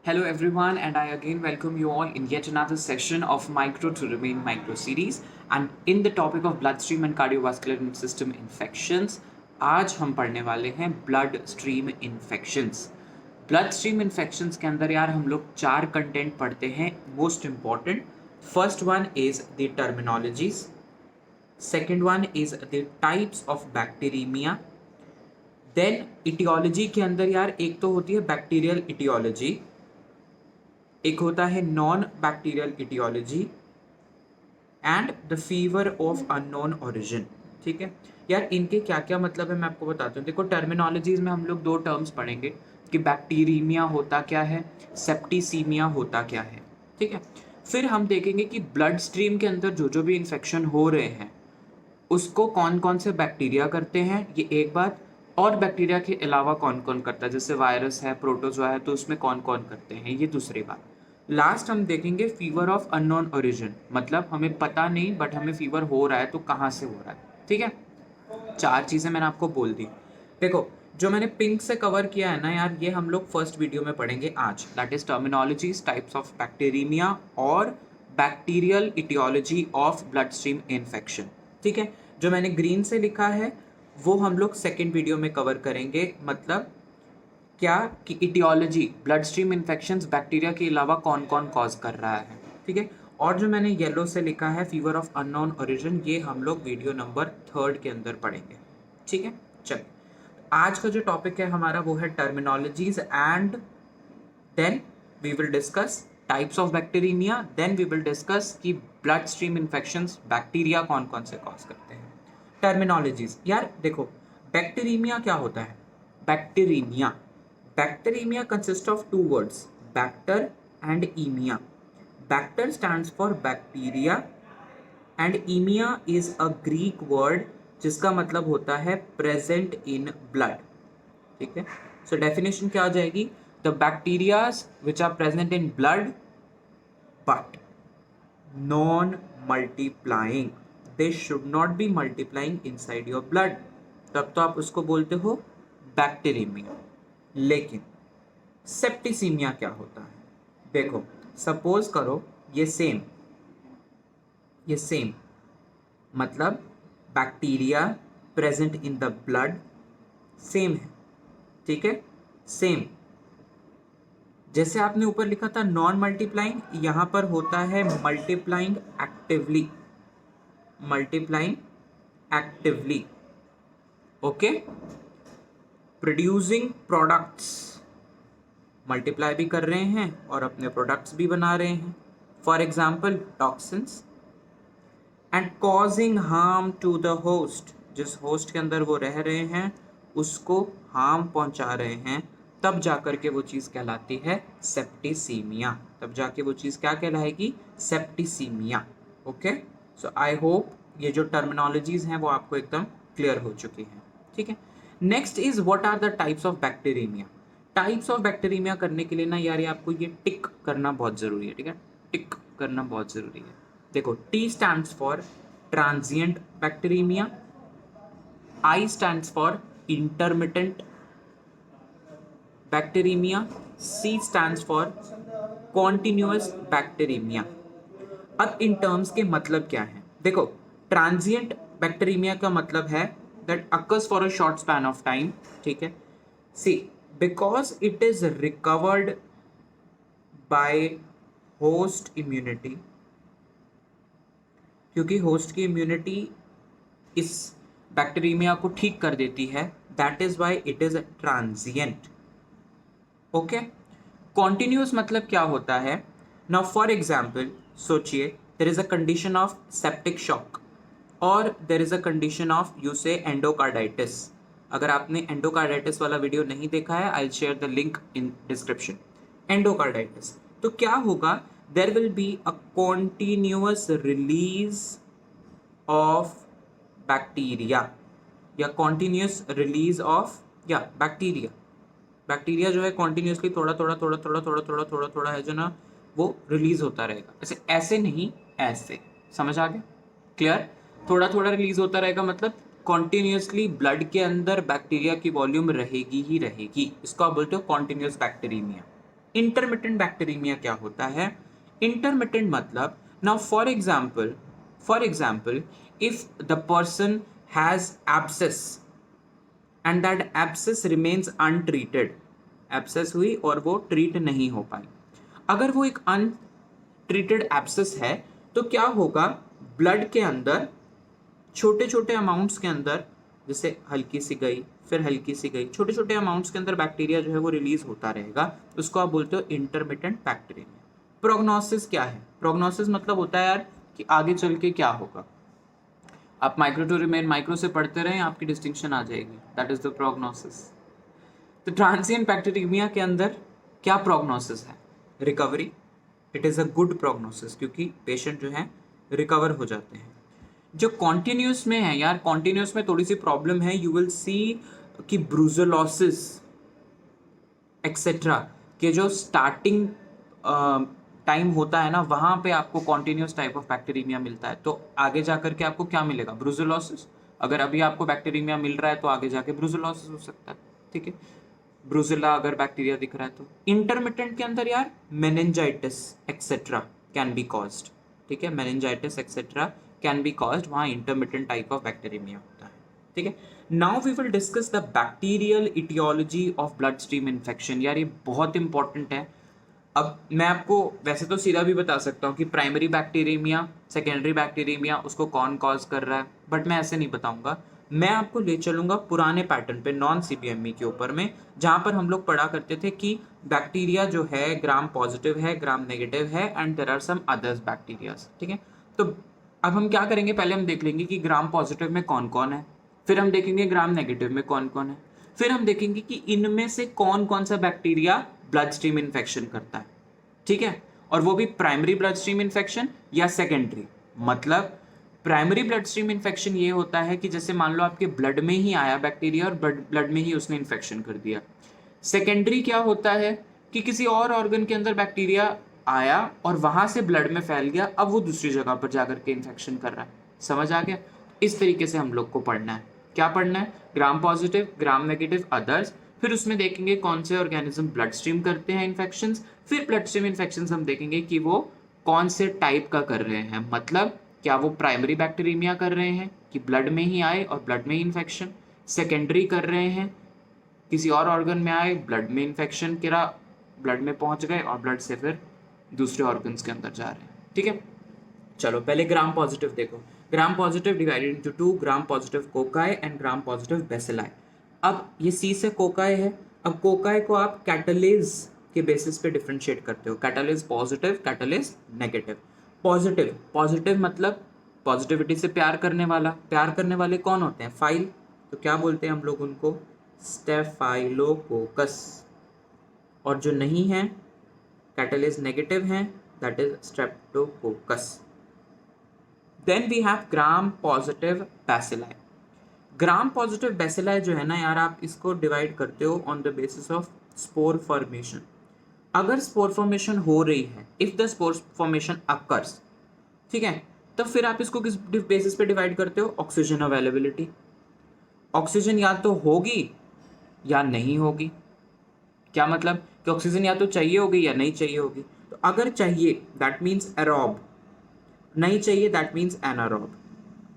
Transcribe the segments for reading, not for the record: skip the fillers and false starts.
Hello everyone, and I again welcome you all in yet another session of Micro to Remain Micro series. And in the topic of bloodstream and cardiovascular system infections, आज हम पढ़ने वाले हैं blood stream infections. Blood stream infections के अंदर यार हम लोग 4 कंटेंट पढ़ते हैं most important. First one is the terminologies, second one is the types of bacteraemia, then aetiology के अंदर यार एक तो होती है बैक्टीरियल इटियोलॉजी, एक होता है non bacterial aetiology and the fever of unknown origin. ठीक है यार, इनके क्या क्या मतलब है मैं आपको बताता हूँ। देखो, टर्मिनोलॉजीज में हम लोग 2 टर्म्स पढ़ेंगे कि बैक्टीरियमिया होता क्या है, सेप्टिसीमिया होता क्या है। ठीक है, फिर हम देखेंगे कि ब्लड स्ट्रीम के अंदर जो जो भी इन्फेक्शन हो रहे हैं उसको कौन कौन से बैक्टीरिया करते हैं, ये एक बात। और बैक्टीरिया के अलावा कौन कौन करता है, जैसे वायरस है, प्रोटोजोआ है, तो उसमें कौन कौन करते हैं, ये दूसरी बात। लास्ट हम देखेंगे फीवर ऑफ अननोन ओरिजिन, मतलब हमें पता नहीं बट हमें फीवर हो रहा है तो कहाँ से हो रहा है। ठीक है, 4 चीज़ें मैंने आपको बोल दी। देखो, जो मैंने पिंक से कवर किया है ना यार, ये हम लोग फर्स्ट वीडियो में पढ़ेंगे आज, that is terminologies, types of bacteraemia और bacterial aetiology of blood stream infection. ठीक है, जो मैंने ग्रीन से लिखा है वो हम लोग सेकेंड वीडियो में कवर करेंगे। मतलब क्या कि aetiology, blood stream infections bacteria के अलावा कौन कौन कॉज कर रहा है। ठीक है, और जो मैंने येलो से लिखा है फीवर ऑफ अननोन ओरिजिन, ये हम लोग वीडियो नंबर 3 के अंदर पढ़ेंगे। ठीक है, चलिए आज का जो टॉपिक है हमारा वो है terminologies and then we will discuss types of bacteraemia, then we will discuss कि ब्लड स्ट्रीम इन्फेक्शंस बैक्टीरिया कौन कौन से कॉज करते हैं। टर्मिनोलॉजीज यार देखो, बैक्टीरियमिया क्या होता है। Bacteraemia Bacteremia consists of 2 words, bacter and emia. Bacter stands for bacteria and emia is a Greek word जिसका मतलब होता है present in blood. ठीक है, so definition क्या आ जाएगी, the bacteria which are present in blood but non-multiplying, they should not be multiplying inside your blood, तब तो आप उसको बोलते हो बैक्टीरियमिया। लेकिन सेप्टिसीमिया क्या होता है, देखो सपोज करो ये सेम मतलब bacteria present in the blood same है। ठीक है, सेम जैसे आपने ऊपर लिखा था नॉन मल्टीप्लाइंग, यहां पर होता है multiplying actively, multiplying actively. Okay, producing products, multiply भी कर रहे हैं और अपने प्रोडक्ट्स भी बना रहे हैं, for example toxins. And causing harm to the host, जिस होस्ट के अंदर वो रह रहे हैं उसको हार्म पहुंचा रहे हैं, तब जाकर के वो चीज़ कहलाती है सेप्टिसीमिया, तब जाके वो चीज़ क्या कहलाएगी, septicaemia. Okay, so I hope ये जो टर्मिनोलॉजीज हैं वो आपको एकदम क्लियर हो चुकी हैं। ठीक है, next is what are the types of bacteraemia. Types of bacteraemia करने के लिए ना यार, ये आपको ये टिक करना बहुत ज़रूरी है। ठीक है, टिक करना बहुत ज़रूरी है। देखो, T stands for transient bacteraemia, I stands for intermittent bacteraemia, C stands for continuous bacteraemia. अब इन टर्म्स के मतलब क्या है, देखो ट्रांजिएंट बैक्टीरियमिया का मतलब है that occurs for a short span of time. ठीक है, see because it is recovered by host immunity, क्योंकि होस्ट की इम्यूनिटी इस बैक्टीरियमिया को ठीक कर देती है, that is why it is transient. Okay, continuous मतलब क्या होता है, नाउ फॉर एग्जाम्पल सोचिए there is a condition of septic shock और there is a condition of you say endocarditis. अगर आपने एंडोकार्डाइटिस वाला वीडियो नहीं देखा है, I will share the link in description. Endocarditis तो क्या होगा, there will be a continuous release of bacteria या कॉन्टिन्यूअस रिलीज ऑफ या बैक्टीरिया जो है कॉन्टिन्यूसली थोड़ा थोड़ा थोड़ा थोड़ा थोड़ा थोड़ा थोड़ा थोड़ा है जो ना वो रिलीज होता रहेगा। ऐसे ऐसे नहीं, ऐसे, समझ आ गया, क्लियर। थोड़ा थोड़ा रिलीज होता रहेगा मतलब कॉन्टिन्यूसली ब्लड के अंदर बैक्टीरिया की वॉल्यूम रहेगी ही रहेगी, इसको आप बोलते हो कॉन्टिन्यूस बैक्टीरियमिया। इंटरमिटेंट बैक्टीरियमिया क्या होता है? इंटरमिटेंट मतलब, now for example if the person has abscess and that abscess remains untreated, abscess हुई और वो ट्रीट नहीं हो पाई, अगर वो एक अनट्रीटेड एब्सेस है तो क्या होगा, ब्लड के अंदर छोटे छोटे अमाउंट्स के अंदर, जैसे हल्की सी गई फिर हल्की सी गई, छोटे छोटे अमाउंट्स के अंदर बैक्टीरिया जो है वो रिलीज होता रहेगा, उसको आप बोलते हो इंटरमिटेंट बैक्टीरिया। प्रोग्नोसिस क्या है? प्रोग्नोसिस मतलब होता है यार कि आगे चल के क्या होगा। आप माइक्रो टू रिमेन माइक्रो से पढ़ते रहें, आपकी डिस्टिंक्शन आ जाएगी, दैट इज द प्रोग्नोसिस। तो ट्रांसिएंट बैक्टीरियमिया के अंदर क्या प्रोग्नोसिस है? Recovery, it is a good prognosis क्योंकि पेशेंट जो है रिकवर हो जाते हैं। जो कॉन्टिन्यूस में है यार, कॉन्टिन्यूस में थोड़ी सी प्रॉब्लम है, यू विल सी कि ब्रूजोलोसिस एक्सेट्रा के जो स्टार्टिंग टाइम होता है ना, वहाँ पे आपको कॉन्टिन्यूस टाइप ऑफ बैक्टीरियमिया मिलता है, तो आगे जाकर के आपको क्या मिलेगा? ब्रूजोलोसिस। अगर अभी आपको बैक्टीरियमिया मिल रहा है तो आगे जाके ब्रूजोलोसिस हो सकता है, ठीक है, ब्रूजिला अगर बैक्टीरिया दिख रहा है तो। इंटरमिटेंट के अंदर यार meningitis etcetera can be caused, ठीक है, meningitis etcetera can be caused, वहाँ इंटरमिटेंट टाइप ऑफ बैक्टीरियमिया होता है, ठीक है। Now we will discuss the bacterial aetiology of blood stream infection. यार ये बहुत इंपॉर्टेंट है। अब मैं आपको वैसे तो सीधा भी बता सकता हूँ कि प्राइमरी बैक्टीरियमिया, सेकेंडरी बैक्टीरियमिया, उसको कौन कॉज कर रहा है, बट मैं ऐसे नहीं बताऊंगा। मैं आपको ले चलूंगा पुराने पैटर्न पे, नॉन सीबीएमई के ऊपर में, जहाँ पर हम लोग पढ़ा करते थे कि बैक्टीरिया जो है ग्राम पॉजिटिव है, ग्राम नेगेटिव है, and there are some others bacterias, ठीक है। तो अब हम क्या करेंगे, पहले हम देख लेंगे कि ग्राम पॉजिटिव में कौन कौन है, फिर हम देखेंगे ग्राम नेगेटिव में कौन कौन है, फिर हम देखेंगे कि इनमें से कौन कौन सा बैक्टीरिया ब्लड स्ट्रीम इन्फेक्शन करता है, ठीक है, और वो भी प्राइमरी ब्लड स्ट्रीम इन्फेक्शन या सेकेंडरी। मतलब प्राइमरी ब्लड स्ट्रीम इन्फेक्शन ये होता है कि जैसे मान लो आपके ब्लड में ही आया बैक्टीरिया और ब्लड में ही उसने इन्फेक्शन कर दिया। सेकेंडरी क्या होता है कि किसी और ऑर्गन के अंदर बैक्टीरिया आया और वहां से ब्लड में फैल गया, अब वो दूसरी जगह पर जाकर के इन्फेक्शन कर रहा है। समझ आ गया? इस तरीके से हम लोग को पढ़ना है। क्या पढ़ना है? Gram positive, gram negative, others, फिर उसमें देखेंगे कौन से ऑर्गेनिज्म ब्लड स्ट्रीम करते हैं इन्फेक्शंस, फिर ब्लड स्ट्रीम इन्फेक्शंस हम देखेंगे कि वो कौन से टाइप का कर रहे हैं। मतलब क्या वो प्राइमरी बैक्टीरियमिया कर रहे हैं कि ब्लड में ही आए और ब्लड में ही इन्फेक्शन, सेकेंडरी कर रहे हैं किसी और ऑर्गन में आए, ब्लड में इन्फेक्शन करा, ब्लड में पहुंच गए और ब्लड से फिर दूसरे ऑर्गन्स के अंदर जा रहे हैं, ठीक है। चलो पहले ग्राम पॉजिटिव देखो। Gram positive divided into two, gram positive cocci and gram positive bacilli. अब ये सी से कोकाई है। अब कोकाई को आप कैटलेज के बेसिस पे डिफरेंशिएट करते हो, catalase positive, catalase negative. Positive, positive मतलब पॉजिटिविटी से प्यार करने वाला। प्यार करने वाले कौन होते हैं? फाइल। तो क्या बोलते हैं हम लोग उनको? स्टेफाइलोकोकस। और जो नहीं है, कैटलेज नेगेटिव हैं, that is streptococcus. Then we have gram positive bacilli. Gram positive bacilli जो है ना यार, आप इसको डिवाइड करते हो on the basis of spore formation. अगर स्पोर फॉर्मेशन हो रही है, if the spore formation occurs, ठीक है, तो फिर आप इसको किस बेसिस पे डिवाइड करते हो? Oxygen availability. ऑक्सीजन या तो होगी या नहीं होगी। क्या मतलब कि ऑक्सीजन या तो चाहिए होगी या नहीं चाहिए होगी। तो अगर चाहिए दैट मीन्स एरोब, नहीं चाहिए दैट मीन्स एनारोब।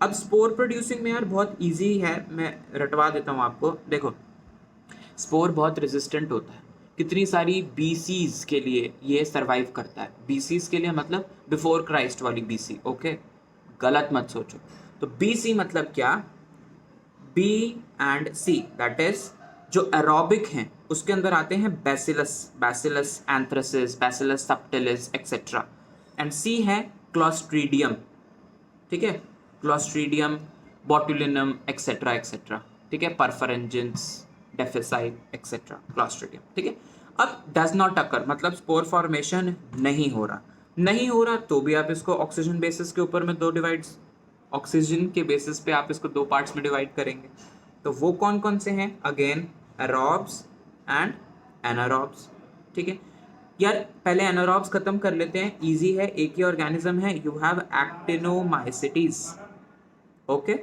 अब स्पोर प्रोड्यूसिंग में यार बहुत इजी है, मैं रटवा देता हूँ आपको। देखो स्पोर बहुत रेजिस्टेंट होता है, कितनी सारी बीसीज के लिए ये सरवाइव करता है। बीसीज के लिए मतलब बिफोर क्राइस्ट वाली बीसी, ओके, गलत मत सोचो। तो बीसी मतलब क्या? B and C, that is जो एरोबिक हैं उसके अंदर आते हैं bacillus, bacillus anthracis, bacillus subtilis etcetera, and C है क्लॉस्ट्रीडियम, ठीक है, क्लॉस्ट्रीडियम, बोटुलिनम एक्सेट्रा एक्सेट्रा, ठीक है, परफरेंजेंस, डेफिसाइट एक्सेट्रा, क्लॉस्ट्रीडियम, ठीक है। अब डज नॉट अकर मतलब स्पोर फॉर्मेशन नहीं हो रहा, नहीं हो रहा तो भी आप इसको ऑक्सीजन बेसिस के ऊपर में दो डिवाइड्स, ऑक्सीजन के बेसिस पे आप इसको दो पार्ट्स में डिवाइड करेंगे। तो वो कौन कौन से हैं? अगेन एरोब्स एंड एनारोब्स, ठीक है। यार पहले एनारोब्स खत्म कर लेते हैं, इजी है, एक ही ऑर्गेनिज्म है। You have actinomycetes, okay,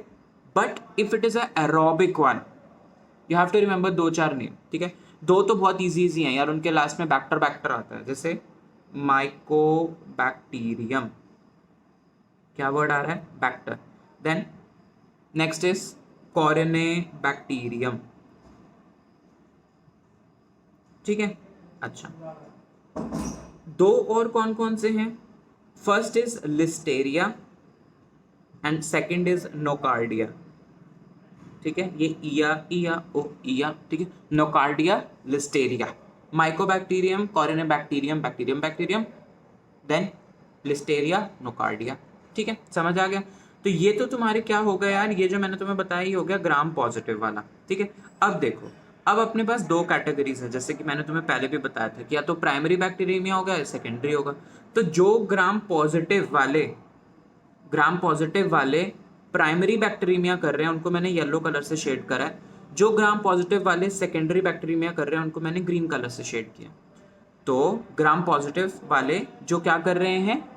but if it is a aerobic one, you have to remember दो चार नेम, ठीक है। दो तो बहुत इजी हैं यार, उनके लास्ट में बैक्टर बैक्टर आता है, जैसे माइकोबैक्टीरियम, क्या वर्ड आ रहा है, bacter. Then next is corynebacterium, ठीक है। अच्छा, दो और कौन कौन से हैं, first is listeria and second is nocardia, ठीक है। ये इया ओ इया, ठीक है, nocardia, listeria, mycobacterium, corynebacterium, bacterium, then listeria, nocardia, ठीक है, समझ आ गया। तो ये तो तुम्हारे क्या हो गया यार, ये जो मैंने तुम्हें बताया ही हो गया ग्राम पॉजिटिव वाला, ठीक है। अब देखो, अब अपने पास दो कैटेगरीज है, जैसे कि मैंने तुम्हें पहले भी बताया था कि या तो प्राइमरी बैक्टीरियमिया होगा या सेकेंडरी होगा। तो जो ग्राम पॉजिटिव वाले प्राइमरी बैक्टीरियमिया कर रहे हैं उनको मैंने येलो कलर से शेड करा है, जो ग्राम पॉजिटिव वाले सेकेंडरी बैक्टीरियमिया कर रहे हैं उनको मैंने ग्रीन कलर से शेड किया। तो ग्राम पॉजिटिव वाले जो क्या कर रहे हैं,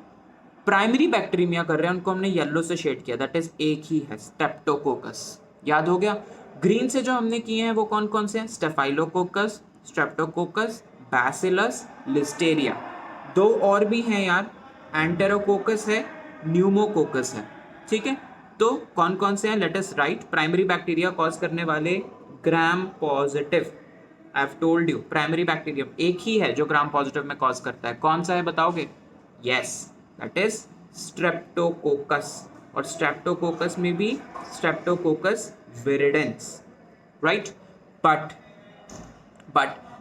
प्राइमरी बैक्टीरियमिया कर रहे हैं, उनको हमने येलो से शेड किया, दैट इज एक ही है, स्ट्रेप्टोकोकस, याद हो गया। ग्रीन से जो हमने किए हैं वो कौन कौन से हैं, स्टेफाइलोकोकस, स्ट्रेप्टोकोकस, बैसिलस, लिस्टेरिया। दो और भी हैं यार, एंटेरोकोकस है, न्यूमोकोकस है, ठीक है। तो कौन कौन से हैं, let us right. Primary bacteria cause करने वाले gram positive, I have told you primary bacterium एक ही है जो ग्राम पॉजिटिव में कॉज करता है, कौन सा है बताओगे, यस, दैट इज स्ट्रेप्टोकोकस, और स्ट्रेप्टोकोकस में भी Streptococcus viridans, right. But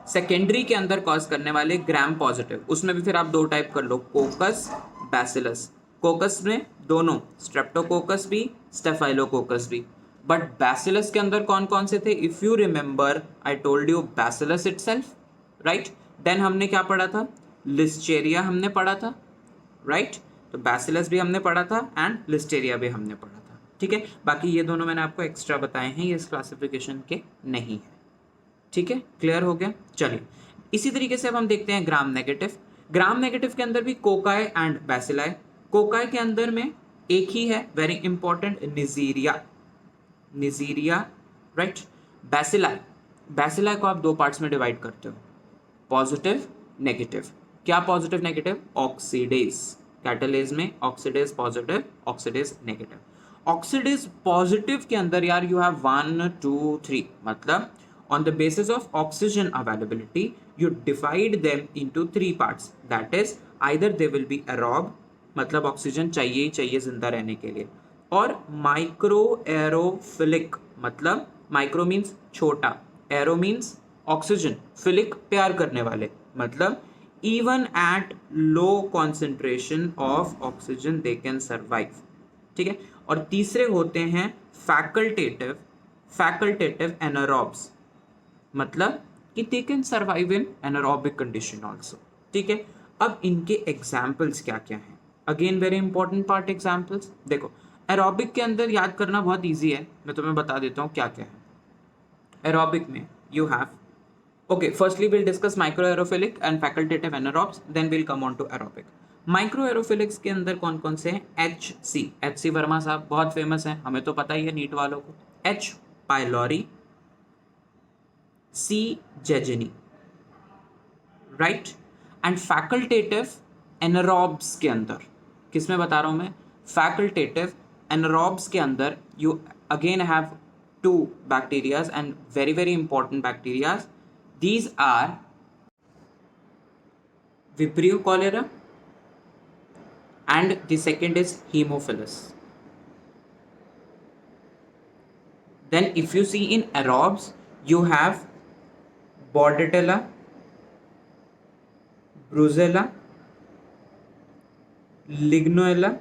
secondary के अंदर कॉज करने वाले ग्राम पॉजिटिव, उसमें भी फिर आप दो टाइप कर लो, कोकस, बैसिलस। कोकस में दोनों, स्ट्रेप्टोकोकस भी, स्टेफाइलोकोकस भी। बट बैसिलस के अंदर कौन कौन से थे, if you remember I told you bacillus itself, right. Then हमने क्या पढ़ा था, लिस्टेरिया हमने पढ़ा था, राइट। तो बैसिलस भी हमने पढ़ा था एंड लिस्टेरिया भी हमने पढ़ा था, ठीक है। बाकी ये दोनों मैंने आपको एक्स्ट्रा बताए हैं, ये इस क्लासिफिकेशन के नहीं है, ठीक है, क्लियर हो गया। चलिए, इसी तरीके से अब हम देखते हैं ग्राम नेगेटिव। ग्राम नेगेटिव के अंदर भी कोकाई एंड बैसिलाई। कोकाई के अंदर में एक ही है, very important, neisseria, right. Bacilli, bacilli को आप दो पार्ट्स में डिवाइड करते हो, पॉजिटिव, नेगेटिव। क्या पॉजिटिव नेगेटिव, ऑक्सीडेज, कैटालेज में oxidase positive, oxidase negative. Oxidase positive के अंदर यार यू हैव 1 2 3, मतलब on the basis of oxygen availability you divide them into 3 parts, that is either they will be aerob, मतलब oxygen चाहिए ही चाहिए जिंदा रहने के लिए, और माइक्रो एरोफिलिक, मतलब माइक्रो मीन्स छोटा, एरो मीन्स ऑक्सीजन, फिलिक प्यार करने वाले, मतलब even at low concentration of oxygen they can survive, ठीक है। और तीसरे होते हैं फैकल्टेटिव एनारोब्स, मतलब कि they can survive in anaerobic condition also, ठीक है। अब इनके एग्जाम्पल्स क्या क्या हैं, again very important part, examples देखो। एरोबिक के अंदर याद करना बहुत ईजी है, मैं तुम्हें बता देता हूँ क्या क्या है। एरोबिक में you have, okay, firstly we'll discuss microaerophilic and facultative anaerobes, then we'll come on to aerobic. माइक्रोएरोफिलिक्स के अंदर कौन कौन से हैं, एच सी वर्मा साहब बहुत फेमस हैं, हमें तो पता ही है नीट वालों को, H pylori, C jejuni, right. And facultative anaerobes के अंदर, किसमें बता रहा हूं मैं, फैकल्टेटिव एनारोब्स के अंदर you again have two bacterias and very very important bacterias, these are Vibrio cholera and the second is Haemophilus. Then if you see in aerobes you have Bordetella, Brucella, Lignoella,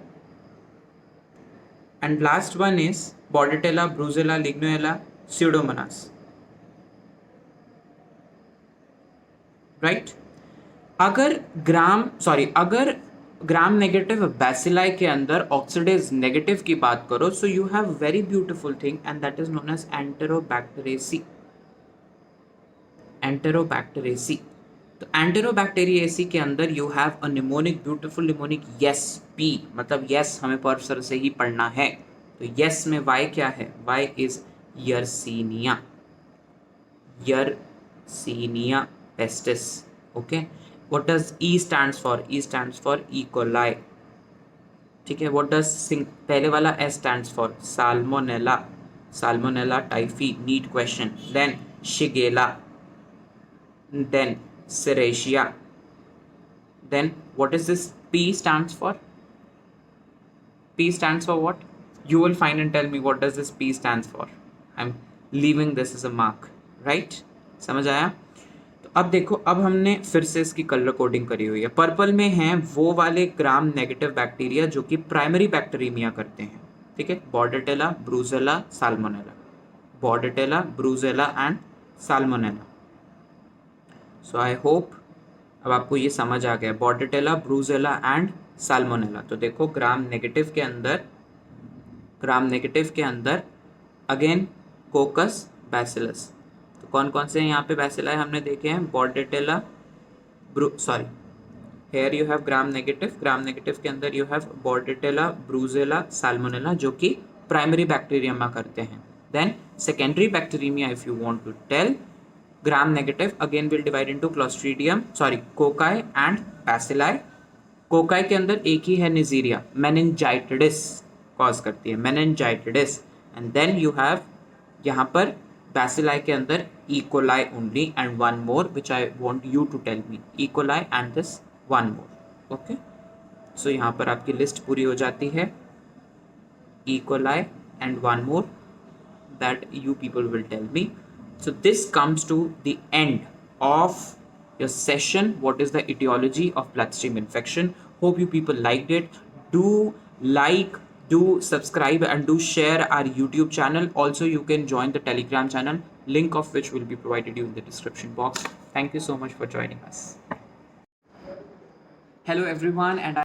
and last one is Bordetella, Brucella, Lignoella, Pseudomonas, right. अगर gram negative bacilli के अंदर oxidase negative की बात करो, so you have very beautiful thing and that is known as enterobacteriaceae, enterobacteriaceae. तो enterobacteriaceae के अंदर you have a mnemonic, beautiful mnemonic, yes P, मतलब यस हमें परसर से ही पढ़ना है, तो यस में वाई क्या है, Y is Yersinia, Yersinia pestis. Okay. What does E stands for? E stands for E. coli. ठीक है. What does पहले वाला S stands for? Salmonella. Salmonella typhi. Neat question. Then Shigella. Then Serratia. Then what is this P stands for? P stands for what? You will find and tell me what does this P stands for. I'm leaving this as a mark. Right? समझ आया? तो अब देखो, अब हमने फिर से इसकी कलर कोडिंग करी हुई है. पर्पल में हैं वो वाले ग्राम नेगेटिव बैक्टीरिया जो कि प्राइमरी बैक्टीरिया करते हैं. ठीक है. Bordetella, brucella, salmonella. Bordetella, brucella and salmonella. So I hope अब आपको ये समझ आ गया. Bordetella, brucella and salmonella. तो देखो ग्राम नेगेटिव के अंदर अगेन कोकस बैसिलस. तो कौन कौन से यहाँ पे बैसिलाई हमने देखे हैं? Bordetella, here you have gram negative के अंदर you have bordetella, brucella, salmonella जो कि प्राइमरी बैक्टीरियमा करते हैं. Then secondary bacteraemia if you want to tell, gram negative again will divide into cocci and bacilli. Cocci के अंदर एक ही है निजीरिया, मेनिनजाइटिडिस कॉज करती है, मेनिनजाइटिडिस. एंड देन यू हैव यहाँ पर बैसिलाई के अंदर E. coli only and one more which I want you to tell me. E. coli and this one more. Okay. So यहाँ पर आपकी लिस्ट पूरी हो जाती है. E. coli and one more that you people will tell me. So this comes to the end of your session. What is the etiology of bloodstream infection? Hope you people liked it. Do like, do subscribe and do share our YouTube channel. Also you can join the Telegram channel, link of which will be provided you in the description box. Thank you so much for joining us. Hello everyone, and